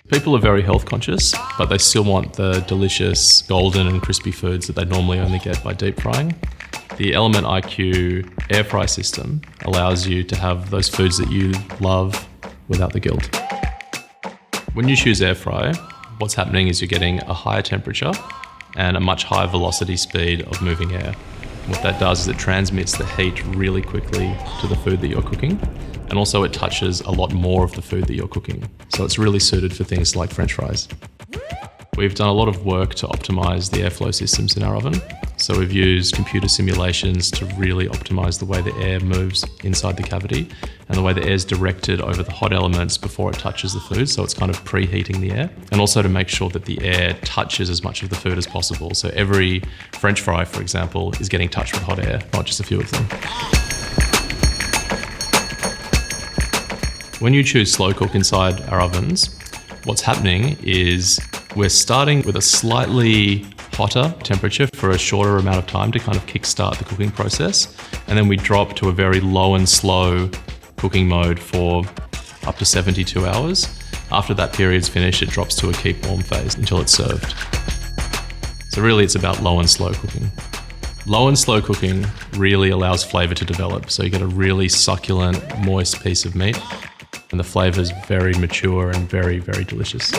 People are very health conscious, but they still want the delicious golden and crispy foods that they normally only get by deep frying. The Element IQ air fry system allows you to have those foods that you love without the guilt. When you choose air fry, what's happening is you're getting a higher temperature and a much higher velocity speed of moving air. What that does is it transmits the heat really quickly to the food that you're cooking, and also it touches a lot more of the food that you're cooking. So it's really suited for things like French fries. We've done a lot of work to optimize the airflow systems in our oven. So we've used computer simulations to really optimize the way the air moves inside the cavity and the way the air is directed over the hot elements before it touches the food. So it's kind of preheating the air, and also to make sure that the air touches as much of the food as possible. So every French fry, for example, is getting touched with hot air, not just a few of them. When you choose slow cook inside our ovens, what's happening is we're starting with a slightly hotter temperature for a shorter amount of time to kind of kickstart the cooking process. And then we drop to a very low and slow cooking mode for up to 72 hours. After that period's finished, it drops to a keep warm phase until it's served. So really it's about low and slow cooking. Low and slow cooking really allows flavor to develop. So you get a really succulent, moist piece of meat, and the flavor is very mature and very, very delicious.